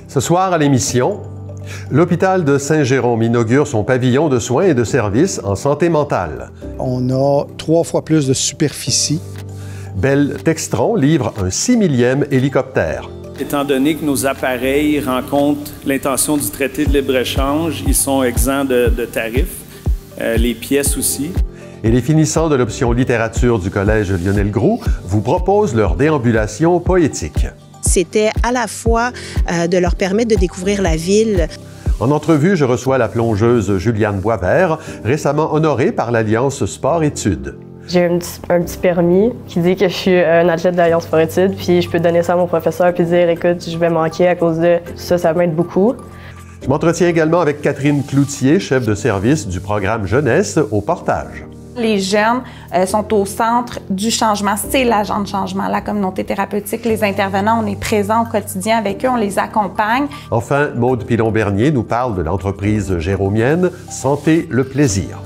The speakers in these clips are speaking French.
Ce soir à l'émission, l'hôpital de Saint-Jérôme inaugure son pavillon de soins et de services en santé mentale. On a 3 fois plus de superficie. Bell Textron livre un 6 millième hélicoptère. Étant donné que nos appareils rencontrent l'intention du traité de libre-échange, ils sont exempts de tarifs, les pièces aussi. Et les finissants de l'option littérature du Collège Lionel Groulx vous proposent leur déambulation poétique. C'était à la fois de leur permettre de découvrir la ville. En entrevue, je reçois la plongeuse Juliane Boisvert, récemment honorée par l'Alliance Sport-Études. J'ai un petit permis qui dit que je suis un athlète de l'Alliance Sport-Études, puis je peux donner ça à mon professeur puis dire « Écoute, je vais manquer à cause de ça, ça m'aide beaucoup ». Je m'entretiens également avec Catherine Cloutier, chef de service du programme Jeunesse au Portage. Les jeunes sont au centre du changement. C'est l'agent de changement, la communauté thérapeutique. Les intervenants, on est présents au quotidien avec eux, on les accompagne. Enfin, Maude Pilon-Bernier nous parle de l'entreprise jéromienne Santé le plaisir.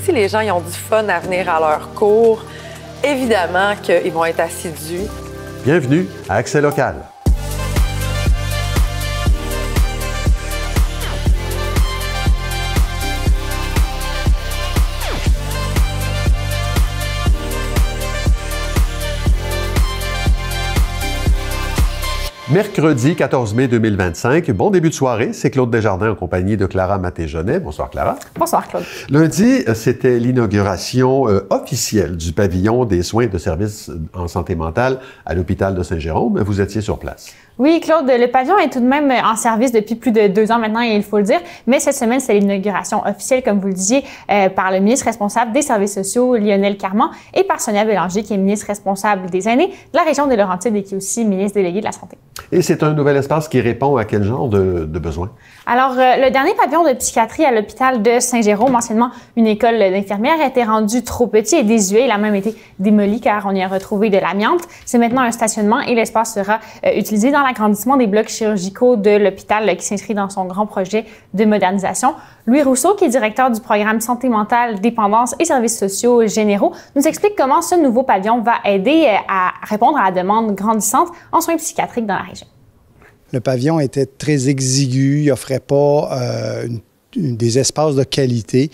Si les gens ils ont du fun à venir à leur cours, évidemment qu'ils vont être assidus. Bienvenue à Accès local. Mercredi 14 mai 2025, bon début de soirée, c'est Claude Desjardins en compagnie de Clara Maté-Genet. Bonsoir Clara. Bonsoir Claude. Lundi, c'était l'inauguration officielle du pavillon des soins et de services en santé mentale à l'hôpital de Saint-Jérôme. Vous étiez sur place. Oui, Claude, le pavillon est tout de même en service depuis plus de 2 ans maintenant, il faut le dire, mais cette semaine, c'est l'inauguration officielle, comme vous le disiez, par le ministre responsable des services sociaux, Lionel Carman, et par Sonia Bélanger, qui est ministre responsable des aînés de la région des Laurentides et qui est aussi ministre délégué de la Santé. Et c'est un nouvel espace qui répond à quel genre de besoins? Alors, le dernier pavillon de psychiatrie à l'hôpital de Saint-Jérôme, anciennement une école d'infirmières, a été rendu trop petit et désuet. Il a même été démoli car on y a retrouvé de l'amiante. C'est maintenant un stationnement et l'espace sera utilisé dans l'agrandissement des blocs chirurgicaux de l'hôpital qui s'inscrit dans son grand projet de modernisation. Louis Rousseau, qui est directeur du programme Santé mentale, dépendance et services sociaux généraux, nous explique comment ce nouveau pavillon va aider à répondre à la demande grandissante en soins psychiatriques dans la région. Le pavillon était très exigu, il n'offrait pas des espaces de qualité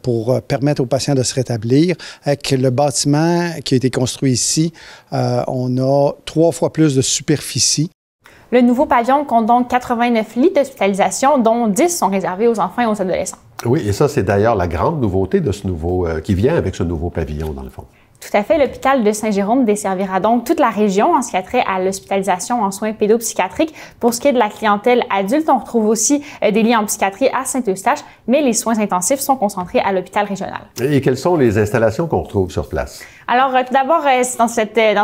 pour permettre aux patients de se rétablir. Avec le bâtiment qui a été construit ici, on a 3 fois plus de superficie. Le nouveau pavillon compte donc 89 lits d'hospitalisation, dont 10 sont réservés aux enfants et aux adolescents. Oui, et ça, c'est d'ailleurs la grande nouveauté de ce nouveau, qui vient avec ce nouveau pavillon, dans le fond. Tout à fait. L'hôpital de Saint-Jérôme desservira donc toute la région en ce qui a trait à l'hospitalisation en soins pédopsychiatriques. Pour ce qui est de la clientèle adulte, on retrouve aussi des lits en psychiatrie à Saint-Eustache, mais les soins intensifs sont concentrés à l'hôpital régional. Et quelles sont les installations qu'on retrouve sur place? Alors, tout d'abord, dans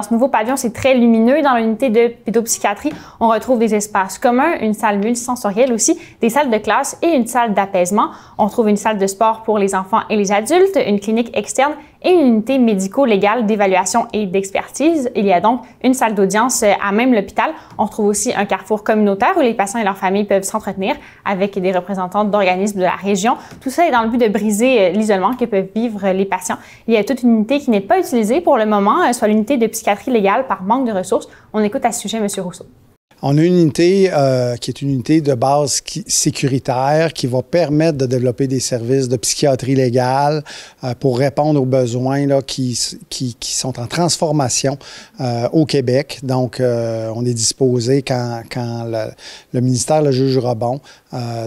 ce nouveau pavillon, c'est très lumineux. Dans l'unité de pédopsychiatrie, on retrouve des espaces communs, une salle multisensorielle aussi, des salles de classe et une salle d'apaisement. On trouve une salle de sport pour les enfants et les adultes, une clinique externe et une unité médico-légale d'évaluation et d'expertise. Il y a donc une salle d'audience à même l'hôpital. On retrouve aussi un carrefour communautaire où les patients et leurs familles peuvent s'entretenir avec des représentants d'organismes de la région. Tout ça est dans le but de briser l'isolement que peuvent vivre les patients. Il y a toute une unité qui n'est pas utilisée pour le moment, soit l'unité de psychiatrie légale par manque de ressources. On écoute à ce sujet M. Rousseau. On a une unité qui est une unité de base sécuritaire qui va permettre de développer des services de psychiatrie légale pour répondre aux besoins là, qui sont en transformation au Québec. Donc, on est disposé, quand le ministère le jugera bon,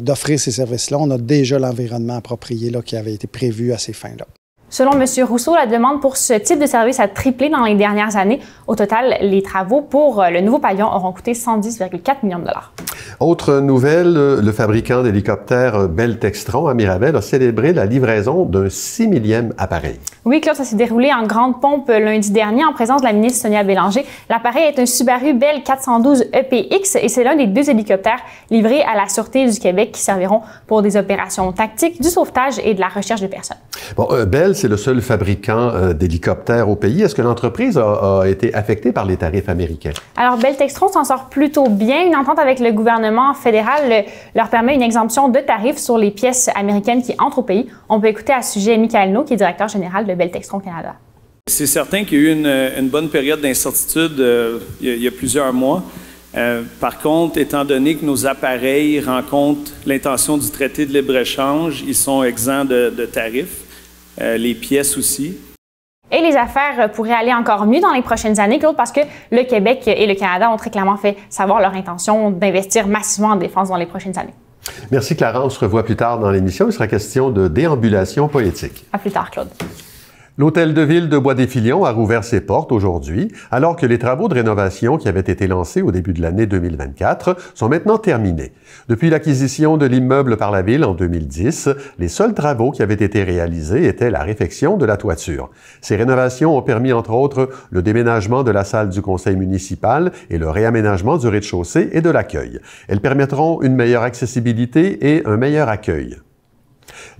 d'offrir ces services-là. On a déjà l'environnement approprié là, qui avait été prévu à ces fins-là. Selon M. Rousseau, la demande pour ce type de service a triplé dans les dernières années. Au total, les travaux pour le nouveau pavillon auront coûté 110,4 millions de dollars. Autre nouvelle, le fabricant d'hélicoptères Bell Textron à Mirabel a célébré la livraison d'un 6 millième appareil. Oui, Claude, ça s'est déroulé en grande pompe lundi dernier en présence de la ministre Sonia Bélanger. L'appareil est un Subaru Bell 412 EPX et c'est l'un des 2 hélicoptères livrés à la Sûreté du Québec qui serviront pour des opérations tactiques, du sauvetage et de la recherche de personnes. Bon, Bell, c'est le seul fabricant d'hélicoptères au pays. Est-ce que l'entreprise a été affectée par les tarifs américains? Alors, Bell Textron s'en sort plutôt bien. Une entente avec le gouvernement fédéral leur permet une exemption de tarifs sur les pièces américaines qui entrent au pays. On peut écouter à ce sujet Michael No, qui est directeur général de Bell Textron Canada. C'est certain qu'il y a eu une bonne période d'incertitude il y a plusieurs mois. Par contre, étant donné que nos appareils rencontrent l'intention du traité de libre-échange, ils sont exempts de tarifs, les pièces aussi. Et les affaires pourraient aller encore mieux dans les prochaines années, Claude, parce que le Québec et le Canada ont très clairement fait savoir leur intention d'investir massivement en défense dans les prochaines années. Merci Clara, on se revoit plus tard dans l'émission. Il sera question de déambulation poétique. À plus tard, Claude. L'Hôtel de Ville de Bois-des-Filions a rouvert ses portes aujourd'hui, alors que les travaux de rénovation qui avaient été lancés au début de l'année 2024 sont maintenant terminés. Depuis l'acquisition de l'immeuble par la Ville en 2010, les seuls travaux qui avaient été réalisés étaient la réfection de la toiture. Ces rénovations ont permis, entre autres, le déménagement de la salle du conseil municipal et le réaménagement du rez-de-chaussée et de l'accueil. Elles permettront une meilleure accessibilité et un meilleur accueil.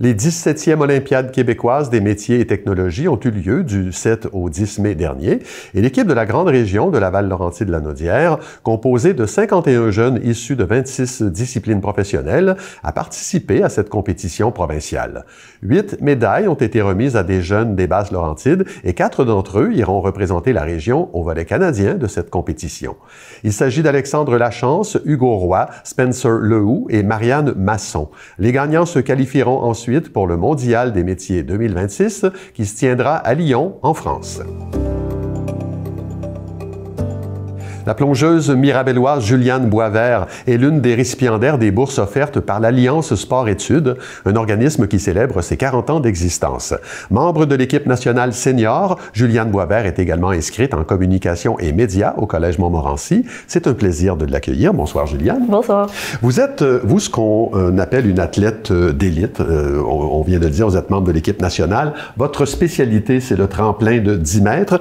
Les 17e Olympiades québécoises des métiers et technologies ont eu lieu du 7 au 10 mai dernier et l'équipe de la grande région de la Val-Laurentide-Lanaudière, composée de 51 jeunes issus de 26 disciplines professionnelles, a participé à cette compétition provinciale. 8 médailles ont été remises à des jeunes des Basses-Laurentides et 4 d'entre eux iront représenter la région au volet canadien de cette compétition. Il s'agit d'Alexandre Lachance, Hugo Roy, Spencer Lehoux et Marianne Masson. Les gagnants se qualifieront ensuite pour le Mondial des métiers 2026 qui se tiendra à Lyon, en France. La plongeuse mirabelloise Juliane Boisvert est l'une des récipiendaires des bourses offertes par l'Alliance Sport-Études, un organisme qui célèbre ses 40 ans d'existence. Membre de l'équipe nationale senior, Juliane Boisvert est également inscrite en communication et médias au Collège Montmorency. C'est un plaisir de l'accueillir. Bonsoir, Juliane. Bonsoir. Vous êtes, vous, ce qu'on appelle une athlète d'élite. On vient de le dire, vous êtes membre de l'équipe nationale. Votre spécialité, c'est le tremplin de 10 mètres.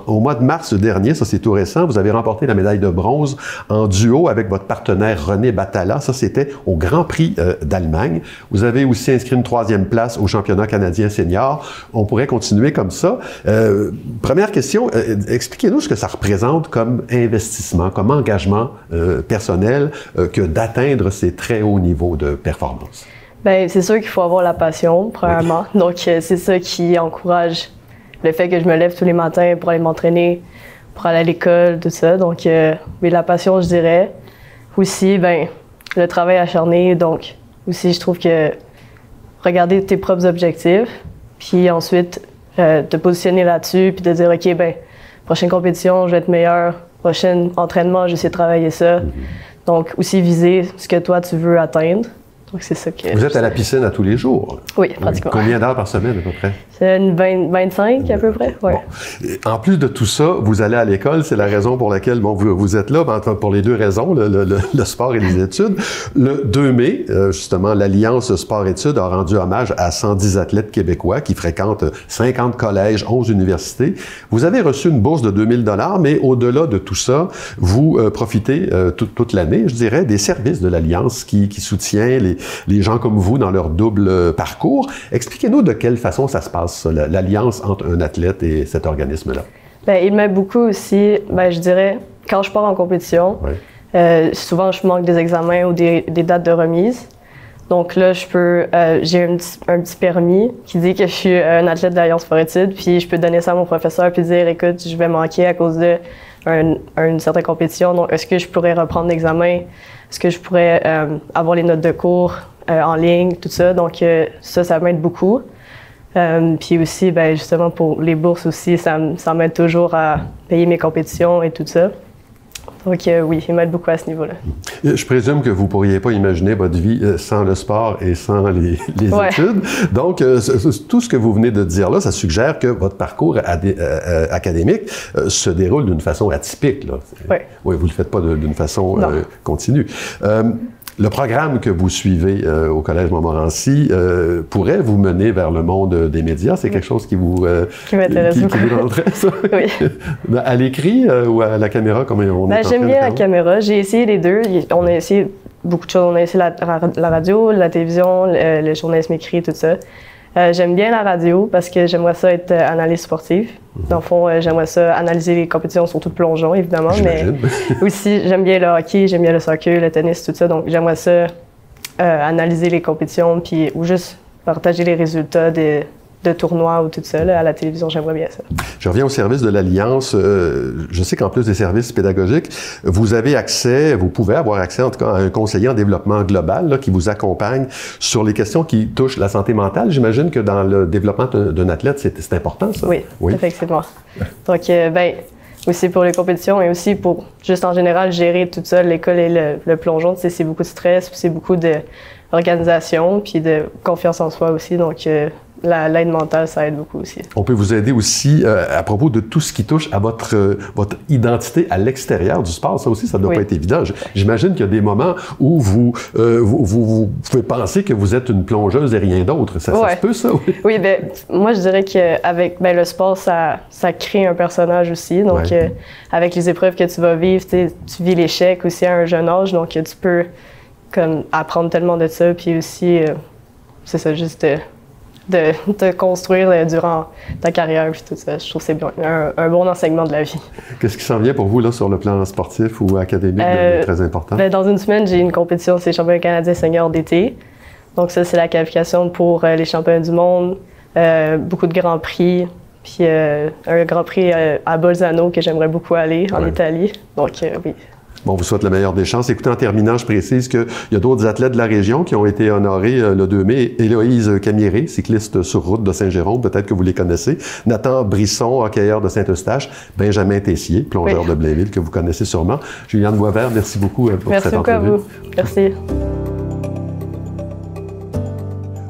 Au mois de mars dernier, ça c'est tout récent, vous avez remporté la médaille de bronze en duo avec votre partenaire René Batalla. Ça, c'était au Grand Prix d'Allemagne. Vous avez aussi inscrit une 3e place au championnat canadien senior. On pourrait continuer comme ça. Première question, expliquez-nous ce que ça représente comme investissement, comme engagement personnel que d'atteindre ces très hauts niveaux de performance. Bien, c'est sûr qu'il faut avoir la passion, premièrement. Oui. Donc, c'est ça qui encourage le fait que je me lève tous les matins pour aller m'entraîner, pour aller à l'école, tout ça. Donc, mais la passion, je dirais. Aussi, ben, le travail acharné. Donc, aussi, je trouve que regarder tes propres objectifs, puis ensuite te positionner là-dessus, puis de dire, OK, ben, prochaine compétition, je vais être meilleur. Prochain entraînement, je vais essayer de travailler ça. Donc, aussi viser ce que toi, tu veux atteindre. Donc, c'est ça que vous êtes à la piscine à tous les jours? Oui, pratiquement. Combien d'heures par semaine, à peu près? C'est une 25 à peu près, oui. Bon. En plus de tout ça, vous allez à l'école, c'est la raison pour laquelle vous êtes là, pour les deux raisons, le sport et les études. Le 2 mai, justement, l'Alliance Sport-Études a rendu hommage à 110 athlètes québécois qui fréquentent 50 collèges, 11 universités. Vous avez reçu une bourse de 2000 $, mais au-delà de tout ça, vous profitez toute l'année, je dirais, des services de l'Alliance qui soutient les gens comme vous dans leur double parcours. Expliquez-nous de quelle façon ça se passe, l'alliance entre un athlète et cet organisme-là. Bien, il m'aide beaucoup aussi, ben, je dirais, quand je pars en compétition, souvent je manque des examens ou des dates de remise. Donc là, j'ai un petit permis qui dit que je suis un athlète de l'Alliance Sport-Études, puis je peux donner ça à mon professeur puis dire, écoute, je vais manquer à cause d'une certaine compétition, donc est-ce que je pourrais reprendre l'examen? Est-ce que je pourrais avoir les notes de cours en ligne, tout ça? Donc ça m'aide beaucoup. Puis aussi, ben, justement, pour les bourses aussi, ça m'aide toujours à payer mes compétitions et tout ça. Donc oui, il m'aide beaucoup à ce niveau-là. Je présume que vous ne pourriez pas imaginer votre vie sans le sport et sans les études. Donc, tout ce que vous venez de dire là, ça suggère que votre parcours académique se déroule d'une façon atypique. Là. Oui. Oui, vous ne le faites pas d'une façon continue. Le programme que vous suivez au Collège Montmorency pourrait vous mener vers le monde des médias. C'est quelque chose qui m'intéresse beaucoup. Qui vous intéresse? Oui. À l'écrit ou à la caméra, comme on est en train J'aime bien la caméra. J'ai essayé les deux. On a essayé beaucoup de choses. On a essayé la radio, la télévision, le journalisme écrit, tout ça. J'aime bien la radio parce que j'aimerais ça être analyste sportive. Dans le fond, j'aimerais ça analyser les compétitions, surtout de plongeon, évidemment. Mais aussi, j'aime bien le hockey, j'aime bien le soccer, le tennis, tout ça. Donc, j'aimerais ça analyser les compétitions ou juste partager les résultats de tournois ou tout ça là, à la télévision. J'aimerais bien ça. Je reviens au service de l'Alliance. Je sais qu'en plus des services pédagogiques, vous pouvez avoir accès en tout cas à un conseiller en développement global là, qui vous accompagne sur les questions qui touchent la santé mentale. J'imagine que dans le développement d'un athlète, c'est important ça? Oui, effectivement. Donc, aussi pour les compétitions et aussi pour, juste en général, gérer tout ça, l'école et le plongeon, c'est beaucoup de stress, puis c'est beaucoup d'organisation, puis de confiance en soi aussi. Donc, l'aide mentale, ça aide beaucoup aussi. On peut vous aider aussi à propos de tout ce qui touche à votre identité à l'extérieur du sport. Ça aussi, ça ne doit pas être évident. J'imagine qu'il y a des moments où vous pouvez penser que vous êtes une plongeuse et rien d'autre. Ça se peut, ça? Oui, ben moi, je dirais qu'avec le sport, ça crée un personnage aussi. Donc, avec les épreuves que tu vas vivre, tu vis l'échec aussi à un jeune âge. Donc, tu peux comme apprendre tellement de ça. Puis aussi, c'est ça, juste de te construire durant ta carrière puis tout ça. Je trouve que c'est un bon enseignement de la vie. Qu'est-ce qui s'en vient pour vous là, sur le plan sportif ou académique de très important? Dans une semaine, j'ai une compétition, c'est les championnats canadiens seniors d'été. Donc ça, c'est la qualification pour les championnats du monde, beaucoup de grands prix, puis un grand prix à Bolzano que j'aimerais beaucoup aller en Italie. Donc oui. Bon, on vous souhaite le meilleur des chances. Écoutez, en terminant, je précise qu'il y a d'autres athlètes de la région qui ont été honorés le 2 mai. Héloïse Camieré, cycliste sur route de Saint-Jérôme, peut-être que vous les connaissez. Nathan Brisson, hockeyeur de Saint-Eustache. Benjamin Tessier, plongeur de Blainville, que vous connaissez sûrement. Juliane Boisvert, merci beaucoup pour cette entrevue. Merci beaucoup à vous. Merci.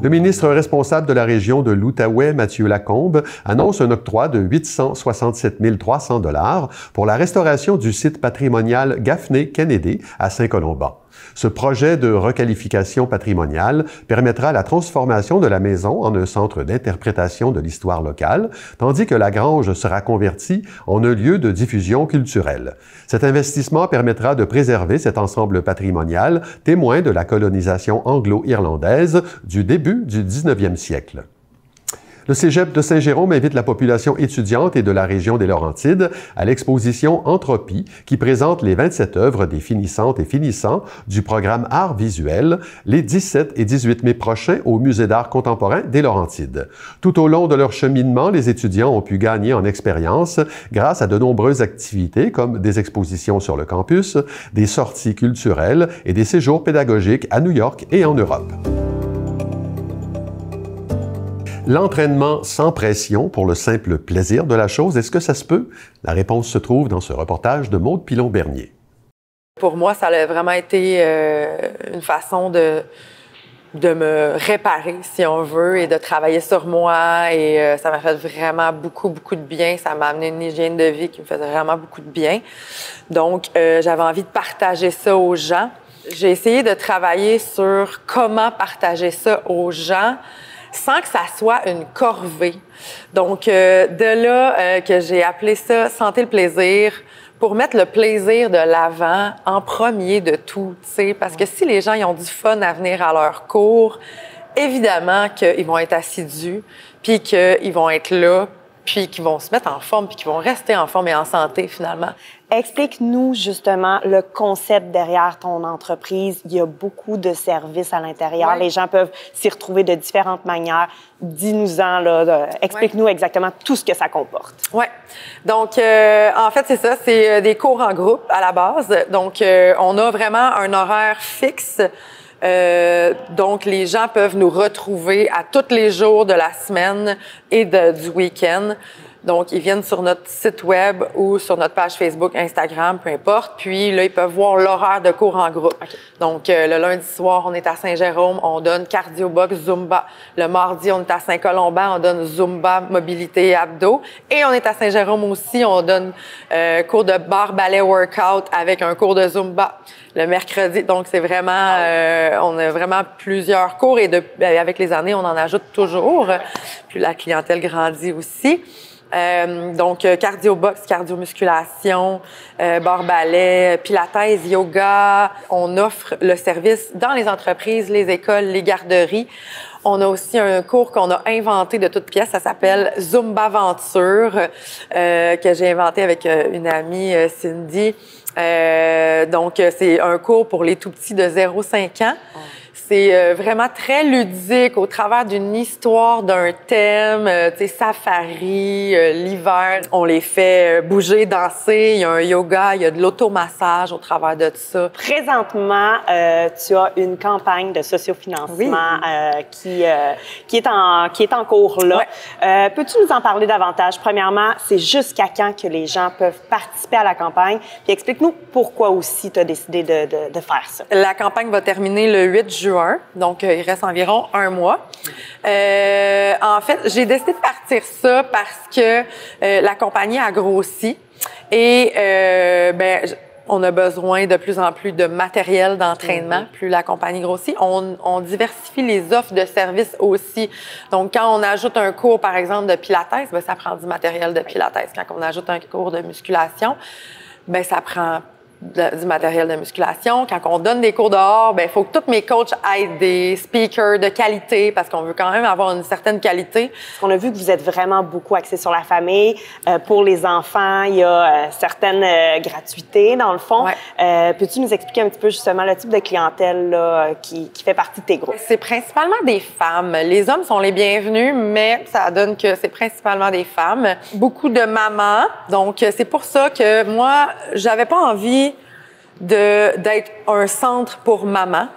Le ministre responsable de la région de l'Outaouais, Mathieu Lacombe, annonce un octroi de 867 300 $ pour la restauration du site patrimonial Gaffney Kennedy à Saint-Colomban. Ce projet de requalification patrimoniale permettra la transformation de la maison en un centre d'interprétation de l'histoire locale, tandis que la grange sera convertie en un lieu de diffusion culturelle. Cet investissement permettra de préserver cet ensemble patrimonial, témoin de la colonisation anglo-irlandaise du début du 19e siècle. Le Cégep de Saint-Jérôme invite la population étudiante et de la région des Laurentides à l'exposition Entropie qui présente les 27 œuvres des finissantes et finissants du programme Arts visuels les 17 et 18 mai prochains au Musée d'art contemporain des Laurentides. Tout au long de leur cheminement, les étudiants ont pu gagner en expérience grâce à de nombreuses activités comme des expositions sur le campus, des sorties culturelles et des séjours pédagogiques à New York et en Europe. L'entraînement sans pression pour le simple plaisir de la chose, est-ce que ça se peut? La réponse se trouve dans ce reportage de Maude Pilon-Bernier. Pour moi, ça a vraiment été une façon de me réparer, si on veut, et de travailler sur moi. Et ça m'a fait vraiment beaucoup de bien. Ça m'a amené une hygiène de vie qui me faisait vraiment beaucoup de bien. Donc, j'avais envie de partager ça aux gens. J'ai essayé de travailler sur comment partager ça aux gens sans que ça soit une corvée. Donc, de là que j'ai appelé ça « Santé le plaisir », pour mettre le plaisir de l'avant en premier de tout, tu sais, parce que si les gens ils ont du fun à venir à leur cours, évidemment qu'ils vont être assidus, puis qu'ils vont être là, puis qu'ils vont se mettre en forme, puis qu'ils vont rester en forme et en santé, finalement. Explique-nous, justement, le concept derrière ton entreprise. Il y a beaucoup de services à l'intérieur. Ouais. Les gens peuvent s'y retrouver de différentes manières. Dis-nous-en, là, explique-nous exactement tout ce que ça comporte. Oui. Donc, en fait, c'est ça. C'est des cours en groupe, à la base. Donc, on a vraiment un horaire fixe. Donc, les gens peuvent nous retrouver à tous les jours de la semaine et du week-end. Donc, ils viennent sur notre site web ou sur notre page Facebook, Instagram, peu importe. Puis là, ils peuvent voir l'horaire de cours en groupe. Okay. Donc, le lundi soir, on est à Saint-Jérôme, on donne cardio box, Zumba. Le mardi, on est à Saint-Colomban, on donne Zumba, mobilité et abdos. Et on est à Saint-Jérôme aussi, on donne cours de barre ballet workout avec un cours de Zumba. Le mercredi, donc c'est vraiment, on a vraiment plusieurs cours et avec les années, on en ajoute toujours. Puis la clientèle grandit aussi. Donc, cardio-box, cardio-musculation, barre-ballet, pilates, yoga. On offre le service dans les entreprises, les écoles, les garderies. On a aussi un cours qu'on a inventé de toutes pièces. Ça s'appelle Zumba Aventure, que j'ai inventé avec une amie, Cindy. Donc, c'est un cours pour les tout-petits de 0-5 ans. C'est vraiment très ludique au travers d'une histoire, d'un thème, tu sais, safari, l'hiver. On les fait bouger, danser. Il y a un yoga, il y a de l'automassage au travers de tout ça. Présentement, tu as une campagne de sociofinancement qui est en cours là. Ouais. Peux-tu nous en parler davantage? Premièrement, c'est jusqu'à quand que les gens peuvent participer à la campagne? Puis explique-nous pourquoi aussi tu as décidé de faire ça. La campagne va terminer le 8 juin. Donc, il reste environ 1 mois. En fait, j'ai décidé de partir ça parce que la compagnie a grossi et on a besoin de plus en plus de matériel d'entraînement. Plus la compagnie grossit, on diversifie les offres de services aussi. Donc, quand on ajoute un cours, par exemple, de pilates, bien, ça prend du matériel de pilates. Quand on ajoute un cours de musculation, bien, ça prend du matériel de musculation. Quand on donne des cours dehors, ben il faut que tous mes coachs aient des speakers de qualité parce qu'on veut quand même avoir une certaine qualité. On a vu que vous êtes vraiment beaucoup axé sur la famille. Pour les enfants, il y a certaines gratuités, dans le fond. Ouais. Peux-tu nous expliquer un petit peu justement le type de clientèle là, qui fait partie de tes groupes? C'est principalement des femmes. Les hommes sont les bienvenus, mais ça donne que c'est principalement des femmes. Beaucoup de mamans. Donc, c'est pour ça que moi, j'avais pas envie d'être un centre pour maman.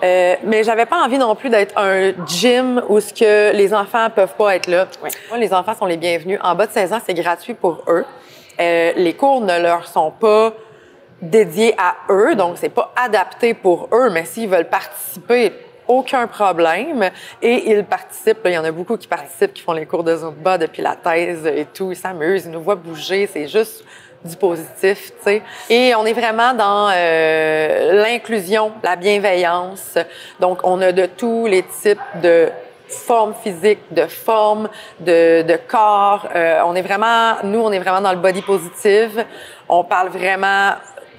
Mais j'avais pas envie non plus d'être un gym où ce que les enfants peuvent pas être là. Ouais. Moi, les enfants sont les bienvenus. En bas de 16 ans, c'est gratuit pour eux. Les cours ne leur sont pas dédiés à eux, donc c'est pas adapté pour eux, mais s'ils veulent participer, aucun problème. Et ils participent. Il y en a beaucoup qui participent, qui font les cours de Zumba, de Pilates et tout. Ils s'amusent, ils nous voient bouger. C'est juste du positif, tu sais. Et on est vraiment dans l'inclusion, la bienveillance. Donc, on a de tous les types de formes physiques, de formes, de corps. On est vraiment dans le body positive. On parle vraiment...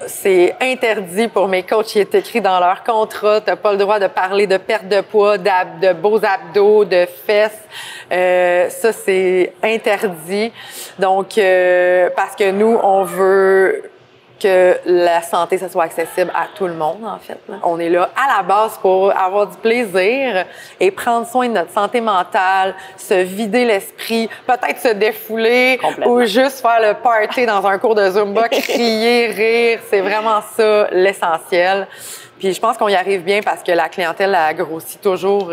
C'est interdit pour mes coachs, il est écrit dans leur contrat. T'as pas le droit de parler de perte de poids, de beaux abdos, de fesses. Ça, c'est interdit. Donc, parce que nous, on veut que la santé, ça soit accessible à tout le monde, en fait. On est là à la base pour avoir du plaisir et prendre soin de notre santé mentale, se vider l'esprit, peut-être se défouler ou juste faire le party dans un cours de Zumba, crier, rire. C'est vraiment ça l'essentiel. Puis je pense qu'on y arrive bien parce que la clientèle a grossi toujours.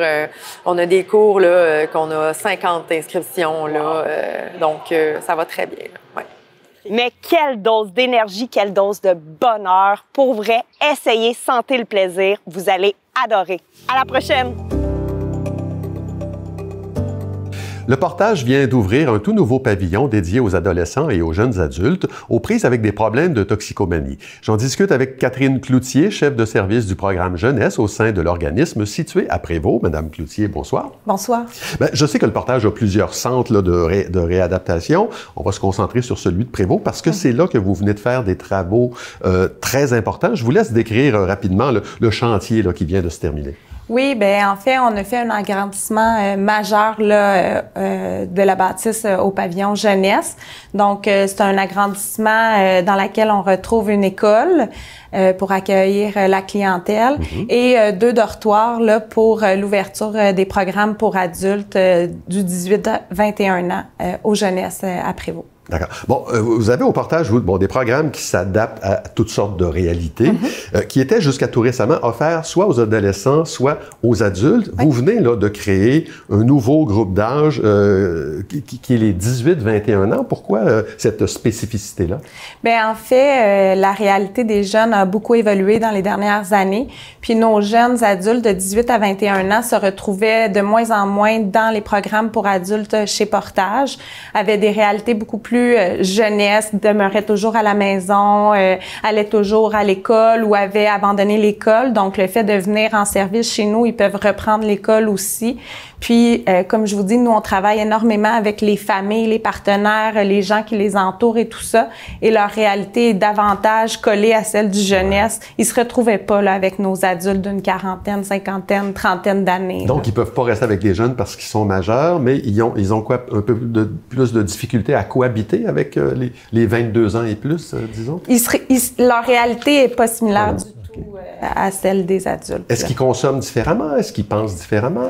On a des cours là qu'on a 50 inscriptions là, donc ça va très bien. Ouais. Mais quelle dose d'énergie, quelle dose de bonheur. Pour vrai, essayez, sentez le plaisir. Vous allez adorer. À la prochaine! Le Portage vient d'ouvrir un tout nouveau pavillon dédié aux adolescents et aux jeunes adultes aux prises avec des problèmes de toxicomanie. J'en discute avec Catherine Cloutier, chef de service du programme jeunesse au sein de l'organisme situé à Prévost. Madame Cloutier, bonsoir. Bonsoir. Bien, je sais que le Portage a plusieurs centres là, de réadaptation. On va se concentrer sur celui de Prévost parce que c'est là que vous venez de faire des travaux très importants. Je vous laisse décrire rapidement le chantier là, qui vient de se terminer. Oui, bien en fait, on a fait un agrandissement majeur là, de la bâtisse au pavillon jeunesse. Donc, c'est un agrandissement dans lequel on retrouve une école pour accueillir la clientèle et 2 dortoirs là, pour l'ouverture des programmes pour adultes du 18 à 21 ans aux jeunesses à Prévost. D'accord. Bon, vous avez au Portage, vous, des programmes qui s'adaptent à toutes sortes de réalités, qui étaient jusqu'à tout récemment offerts soit aux adolescents, soit aux adultes. Oui. Vous venez là de créer un nouveau groupe d'âge qui est les 18-21 ans. Pourquoi cette spécificité-là? Bien, en fait, la réalité des jeunes a beaucoup évolué dans les dernières années. Puis nos jeunes adultes de 18 à 21 ans se retrouvaient de moins en moins dans les programmes pour adultes chez Portage, avaient des réalités beaucoup plus plus jeunesse, demeuraient toujours à la maison, allaient toujours à l'école ou avaient abandonné l'école. Donc, le fait de venir en service chez nous, ils peuvent reprendre l'école aussi. Puis, comme je vous dis, nous, on travaille énormément avec les familles, les partenaires, les gens qui les entourent et tout ça. Et leur réalité est davantage collée à celle du jeunesse. Ils se retrouvaient pas là avec nos adultes d'une quarantaine, cinquantaine, trentaine d'années. Donc, ils peuvent pas rester avec les jeunes parce qu'ils sont majeurs, mais ils ont quoi, un peu plus de difficultés à cohabiter avec les 22 ans et plus, disons? Leur réalité est pas similaire du tout à celle des adultes. Est-ce qu'ils consomment différemment? Est-ce qu'ils pensent différemment?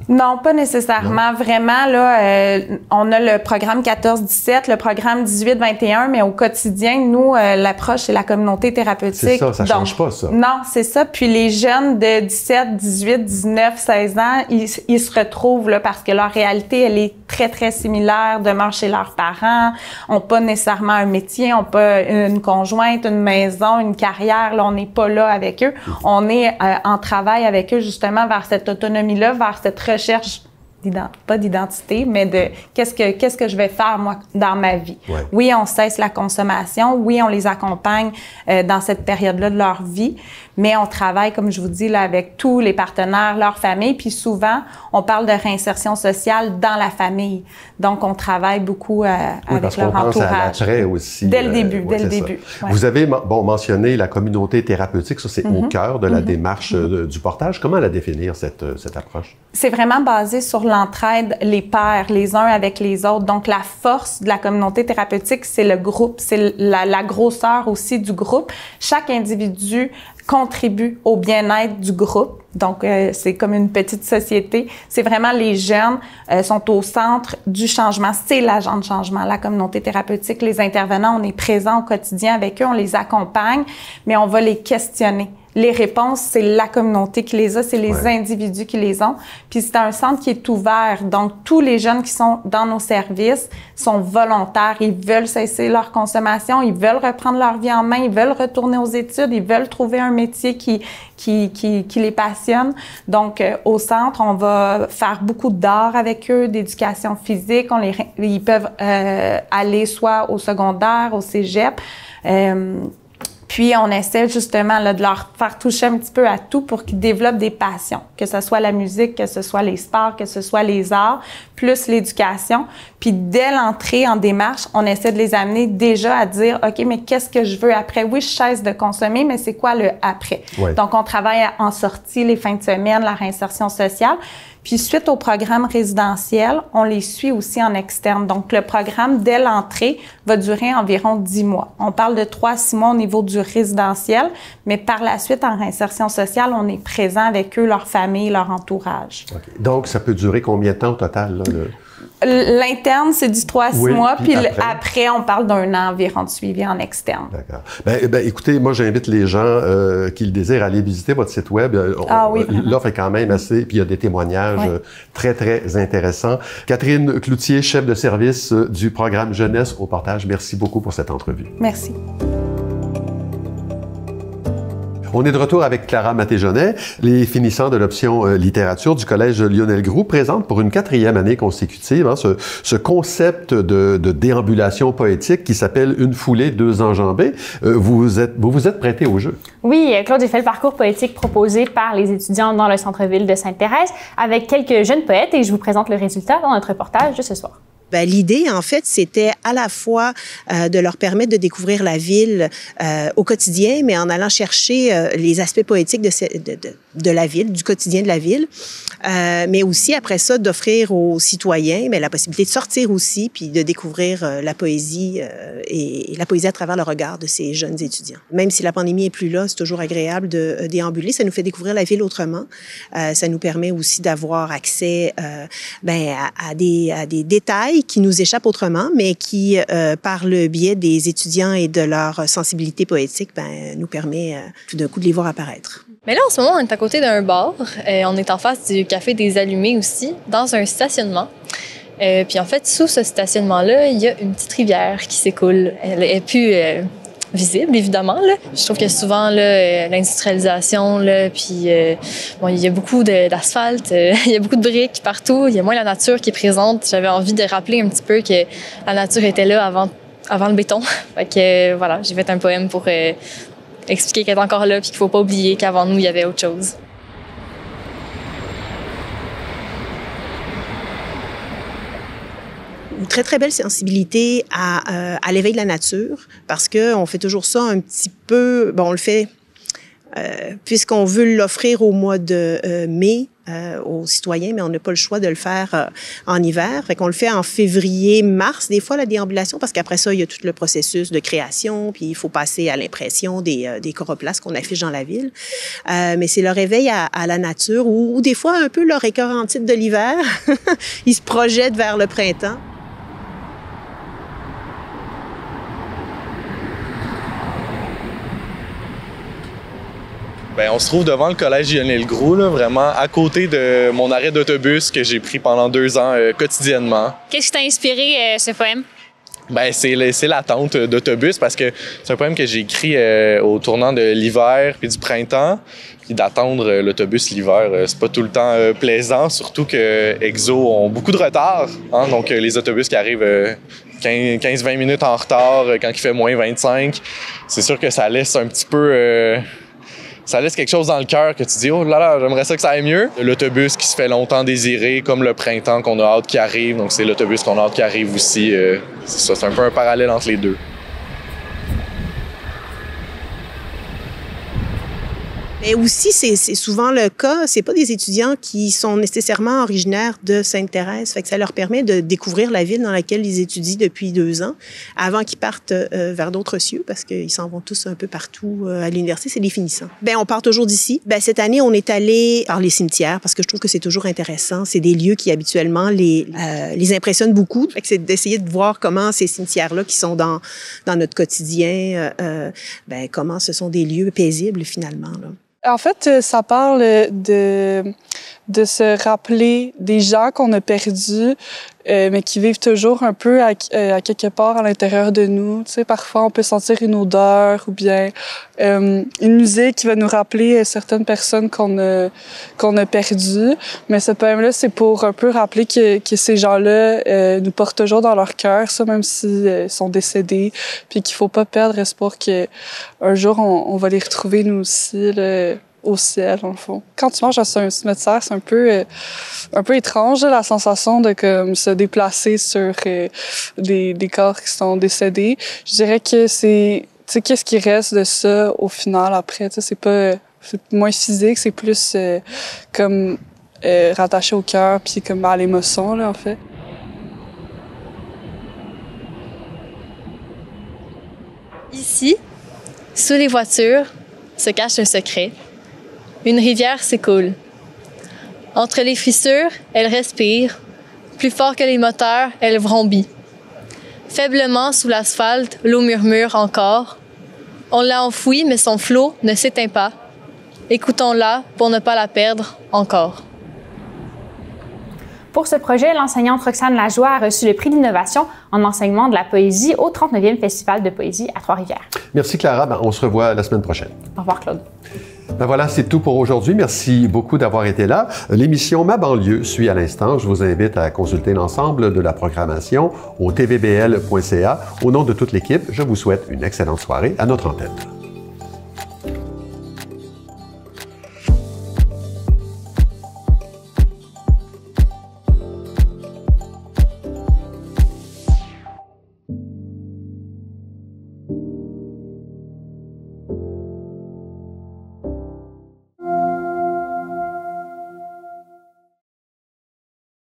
Non, pas nécessairement. Non. Vraiment, là, on a le programme 14-17, le programme 18-21, mais au quotidien, nous, l'approche, c'est la communauté thérapeutique. C'est ça change pas, ça. Non, c'est ça. Puis les jeunes de 17, 18, 19, 16 ans, ils se retrouvent là parce que leur réalité, elle est très, très similaire, demeurent chez leurs parents, ont pas nécessairement un métier, ont pas une conjointe, une maison, une carrière. Là, on n'est pas là avec eux. On est en travail avec eux justement vers cette autonomie-là, vers cette recherche pas d'identité, mais de qu'est-ce que je vais faire moi dans ma vie. Ouais. Oui, on cesse la consommation. Oui, on les accompagne dans cette période-là de leur vie, mais on travaille, comme je vous dis, là, avec tous les partenaires, leur famille, puis souvent, on parle de réinsertion sociale dans la famille. Donc, on travaille beaucoup avec leur entourage. Pense à l'attrait aussi. Dès le début, dès le début. Ouais. Vous avez mentionné la communauté thérapeutique, ça c'est au cœur de la démarche du portage. Comment la définir, cette approche? C'est vraiment basé sur l'entraide, les pairs, les uns avec les autres. Donc, la force de la communauté thérapeutique, c'est le groupe, c'est la grosseur aussi du groupe. Chaque individu contribue au bien-être du groupe. Donc, c'est comme une petite société. C'est vraiment les jeunes sont au centre du changement. C'est l'agent de changement, la communauté thérapeutique. Les intervenants, on est présents au quotidien avec eux, on les accompagne, mais on va les questionner. Les réponses, c'est la communauté qui les a, c'est les individus qui les ont. Puis c'est un centre qui est ouvert. Donc, tous les jeunes qui sont dans nos services sont volontaires. Ils veulent cesser leur consommation, ils veulent reprendre leur vie en main, ils veulent retourner aux études, ils veulent trouver un métier qui les passionne. Donc, au centre, on va faire beaucoup d'art avec eux, d'éducation physique. Ils peuvent aller soit au secondaire, au cégep. Puis, on essaie justement là, de leur faire toucher un petit peu à tout pour qu'ils développent des passions, que ce soit la musique, que ce soit les sports, que ce soit les arts, plus l'éducation. Puis, dès l'entrée en démarche, on essaie de les amener déjà à dire, OK, mais qu'est-ce que je veux après? Oui, je cesse de consommer, mais c'est quoi le après? Ouais. Donc, on travaille en sortie, les fins de semaine, la réinsertion sociale. Puis, suite au programme résidentiel, on les suit aussi en externe. Donc, le programme, dès l'entrée, va durer environ 10 mois. On parle de 3 à 6 mois au niveau du résidentiel, mais par la suite, en réinsertion sociale, on est présent avec eux, leur famille, leur entourage. Okay. Donc, ça peut durer combien de temps au total, là, L'interne, c'est du 3 à 6 mois, puis après, on parle d'un an environ de suivi en externe. D'accord. Ben, écoutez, moi, j'invite les gens qui le désirent à aller visiter votre site web. L'offre est quand même assez, puis il y a des témoignages très, très intéressants. Catherine Cloutier, chef de service du programme Jeunesse au portage, merci beaucoup pour cette entrevue. Merci. On est de retour avec Clara Maté-Jonet. Les finissants de l'option littérature du Collège Lionel Groulx présentent pour une 4e année consécutive ce concept de déambulation poétique qui s'appelle Une foulée, deux enjambées. Vous vous êtes prêté au jeu. Oui, Claude, j'ai fait le parcours poétique proposé par les étudiants dans le centre-ville de Sainte-Thérèse avec quelques jeunes poètes et je vous présente le résultat dans notre reportage de ce soir. Ben, l'idée, en fait, c'était à la fois de leur permettre de découvrir la ville au quotidien, mais en allant chercher les aspects poétiques de la ville, du quotidien de la ville, mais aussi, après ça, d'offrir aux citoyens la possibilité de sortir aussi, puis de découvrir la poésie et la poésie à travers le regard de ces jeunes étudiants. Même si la pandémie est plus là, c'est toujours agréable de déambuler. Ça nous fait découvrir la ville autrement. Ça nous permet aussi d'avoir accès à des détails qui nous échappent autrement, mais qui, par le biais des étudiants et de leur sensibilité poétique, nous permet tout d'un coup de les voir apparaître. Mais là, en ce moment, on est à côté d'un bar. On est en face du Café des Allumés aussi, dans un stationnement. Puis en fait, sous ce stationnement-là, il y a une petite rivière qui s'écoule. Elle est plus visible, évidemment. Là. Je trouve que souvent, l'industrialisation, puis il y a beaucoup d'asphalte, il y a beaucoup de briques partout, il y a moins la nature qui est présente. J'avais envie de rappeler un petit peu que la nature était là avant le béton. Fait que voilà, j'ai fait un poème pour expliquer qu'elle est encore là, puis qu'il ne faut pas oublier qu'avant nous, il y avait autre chose. Une très, très belle sensibilité à l'éveil de la nature, parce qu'on fait toujours ça un petit peu... Bon, on le fait puisqu'on veut l'offrir au mois de mai aux citoyens, mais on n'a pas le choix de le faire en hiver. Fait qu'on le fait en février, mars, des fois, la déambulation, parce qu'après ça, il y a tout le processus de création, puis il faut passer à l'impression des coroplaces qu'on affiche dans la ville. Mais c'est le réveil à la nature, ou des fois, un peu leur écœur en titre de l'hiver. Ils se projettent vers le printemps. Bien, on se trouve devant le collège Lionel-Groulx, là, vraiment à côté de mon arrêt d'autobus que j'ai pris pendant 2 ans quotidiennement. Qu'est-ce qui t'a inspiré ce poème? Ben, c'est l'attente d'autobus parce que c'est un poème que j'ai écrit au tournant de l'hiver puis du printemps. Puis d'attendre l'autobus l'hiver, c'est pas tout le temps plaisant, surtout que Exo ont beaucoup de retard. Hein? Donc, les autobus qui arrivent 15-20 minutes en retard quand il fait moins 25, c'est sûr que ça laisse un petit peu... ça laisse quelque chose dans le cœur que tu dis « Oh là là, j'aimerais ça que ça aille mieux ». L'autobus qui se fait longtemps désirer, comme le printemps qu'on a hâte qu'il arrive, donc c'est l'autobus qu'on a hâte qu'il arrive aussi. C'est ça, c'est un peu un parallèle entre les deux. Mais aussi, c'est souvent le cas, c'est pas des étudiants qui sont nécessairement originaires de Sainte-Thérèse. Fait que ça leur permet de découvrir la ville dans laquelle ils étudient depuis 2 ans, avant qu'ils partent vers d'autres cieux, parce qu'ils s'en vont tous un peu partout à l'université, c'est les finissants. Ben, on part toujours d'ici. Ben, cette année, on est allé par les cimetières, parce que je trouve que c'est toujours intéressant. C'est des lieux qui, habituellement, les impressionnent beaucoup. Fait que c'est d'essayer de voir comment ces cimetières-là, qui sont dans notre quotidien, ben, comment ce sont des lieux paisibles, finalement, là. En fait, ça parle de se rappeler des gens qu'on a perdus, mais qui vivent toujours un peu à quelque part à l'intérieur de nous. Tu sais, parfois, on peut sentir une odeur ou bien une musique qui va nous rappeler certaines personnes qu'on a perdues. Mais ce poème-là, c'est pour un peu rappeler que ces gens-là nous portent toujours dans leur cœur, ça, même s'ils sont décédés, puis qu'il faut pas perdre espoir qu'un jour, on va les retrouver, nous aussi, là, au ciel, dans le fond. Quand tu manges à un cimetière, c'est un peu étrange, là, la sensation de comme se déplacer sur des corps qui sont décédés. Je dirais que c'est, tu sais, qu'est-ce qui reste de ça au final après, tu sais, c'est moins physique, c'est plus comme rattaché au cœur puis comme à l'émotion, là, en fait. Ici, sous les voitures, se cache un secret. Une rivière s'écoule. Entre les fissures, elle respire. Plus fort que les moteurs, elle vrombit. Faiblement sous l'asphalte, l'eau murmure encore. On l'a enfouie, mais son flot ne s'éteint pas. Écoutons-la pour ne pas la perdre encore. Pour ce projet, l'enseignante Roxane Lajoie a reçu le prix d'innovation en enseignement de la poésie au 39e Festival de poésie à Trois-Rivières. Merci Clara, ben, on se revoit la semaine prochaine. Au revoir Claude. Ben voilà, c'est tout pour aujourd'hui. Merci beaucoup d'avoir été là. L'émission Ma banlieue suit à l'instant. Je vous invite à consulter l'ensemble de la programmation au tvbl.ca. Au nom de toute l'équipe, je vous souhaite une excellente soirée à notre antenne.